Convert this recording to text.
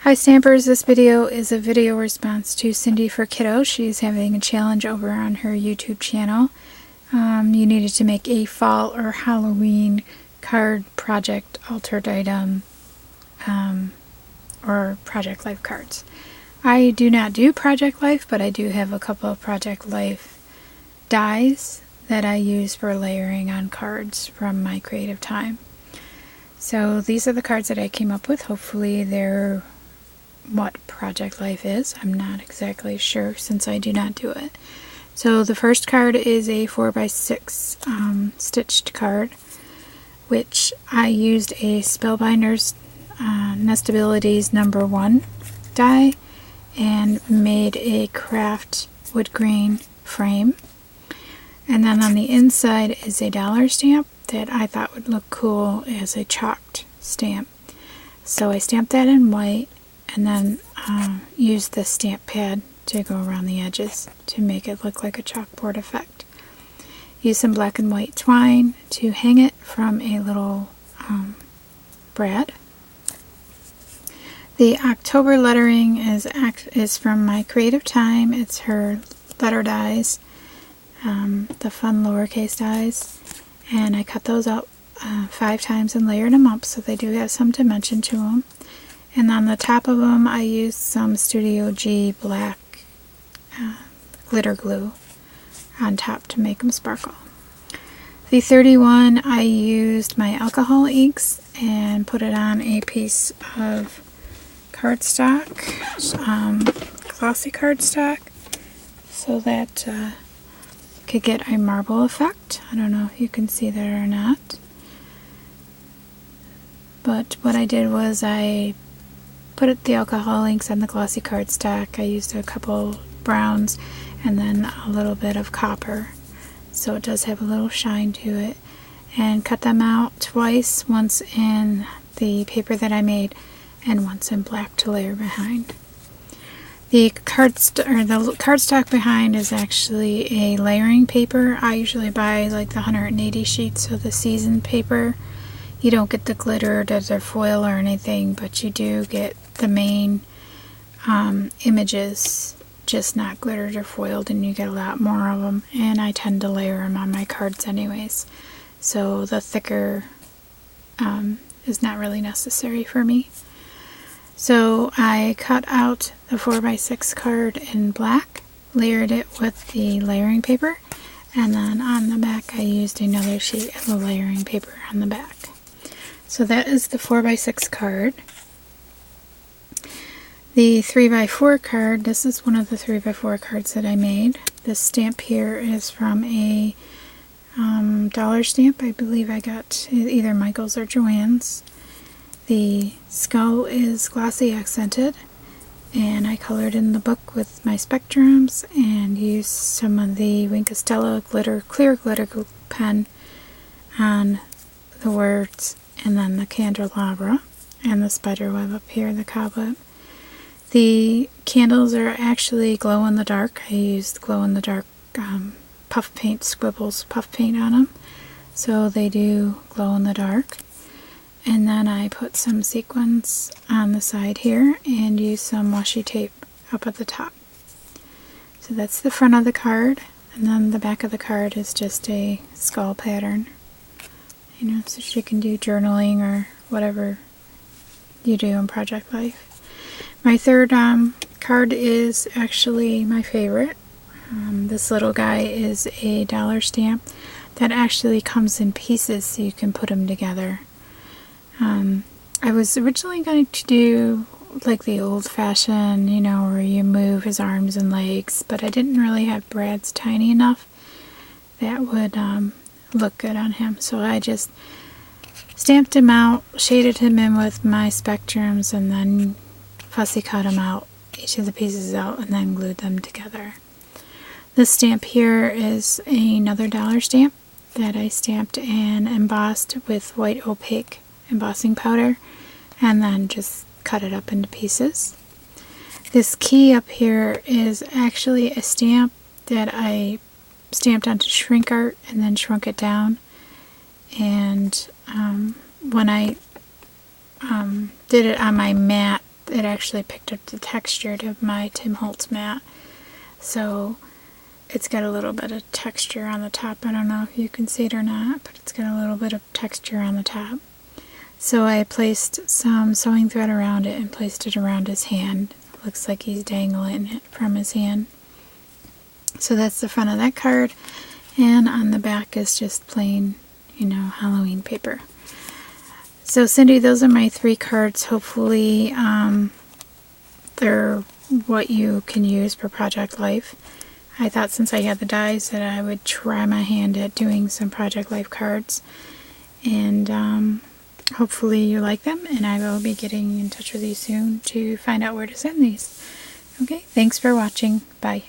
Hi Stampers, this video is a video response to Cindy4kiddos. She's having a challenge over on her YouTube channel. You needed to make a fall or Halloween card project altered item or Project Life cards. I do not do Project Life, but I do have a couple of Project Life dies that I use for layering on cards from my creative time. So these are the cards that I came up with. Hopefully they're what Project Life is. I'm not exactly sure since I do not do it. So the first card is a 4x6 stitched card, which I used a Spellbinders Nestabilities #1 die and made a craft wood grain frame. And then on the inside is a dollar stamp that I thought would look cool as a chalked stamp. So I stamped that in white and then used the stamp pad to go around the edges to make it look like a chalkboard effect. Used some black and white twine to hang it from a little brad. The October lettering is from my creative time. It's her letter dies, the fun lowercase dies, and I cut those out 5 times and layered them up so they do have some dimension to them. And on the top of them I used some Studio G black glitter glue on top to make them sparkle. The 31 I used my alcohol inks and put it on a piece of cardstock, glossy cardstock, so that could get a marble effect. I don't know if you can see that or not. But what I did was I put the alcohol inks on the glossy cardstock. I used a couple browns and then a little bit of copper, so it does have a little shine to it, and cut them out twice, once in the paper that I made and once in black to layer behind. The cardstock behind is actually a layering paper. I usually buy like the 180 sheets of the seasoned paper. You don't get the glitter, the foil or anything, but you do get the main images, just not glittered or foiled, and you get a lot more of them, and I tend to layer them on my cards anyways, so the thicker is not really necessary for me. So I cut out the 4x6 card in black, layered it with the layering paper, and then on the back I used another sheet of the layering paper on the back. So that is the 4x6 card. The 3x4 card, this is one of the 3x4 cards that I made. This stamp here is from a dollar stamp. I believe I got either Michael's or Joann's. The skull is glossy accented, and I colored in the book with my spectrums and used some of the Wink Estella clear glitter pen on the words, and then the candelabra and the spider web up here, the cobweb. The candles are actually glow in the dark. I used glow in the dark puff paint, Scribbles puff paint on them, so they do glow in the dark. And then I put some sequins on the side here and used some washi tape up at the top. So that's the front of the card, and then the back of the card is just a skull pattern. You know, so she can do journaling or whatever you do in Project Life. My third card is actually my favorite. This little guy is a dollar stamp that actually comes in pieces so you can put them together. I was originally going to do like the old-fashioned, you know, where you move his arms and legs, but I didn't really have brads tiny enough that would look good on him, so I just stamped him out, shaded him in with my spectrums, and then fussy cut him out, each of the pieces out, and then glued them together. This stamp here is another dollar stamp that I stamped and embossed with white opaque embossing powder, and then just cut it up into pieces. This key up here is actually a stamp that I stamped onto shrink art and then shrunk it down, and when I did it on my mat it actually picked up the texture of my Tim Holtz mat. So it's got a little bit of texture on the top. I don't know if you can see it or not, but it's got a little bit of texture on the top. So I placed some sewing thread around it and placed it around his hand. Looks like he's dangling it from his hand. So that's the front of that card, and on the back is just plain, you know, Halloween paper. So Cindy, those are my 3 cards. Hopefully they're what you can use for Project Life. I thought since I had the dies that I would try my hand at doing some Project Life cards, and hopefully you like them, and I will be getting in touch with you soon to find out where to send these. Okay, thanks for watching. Bye.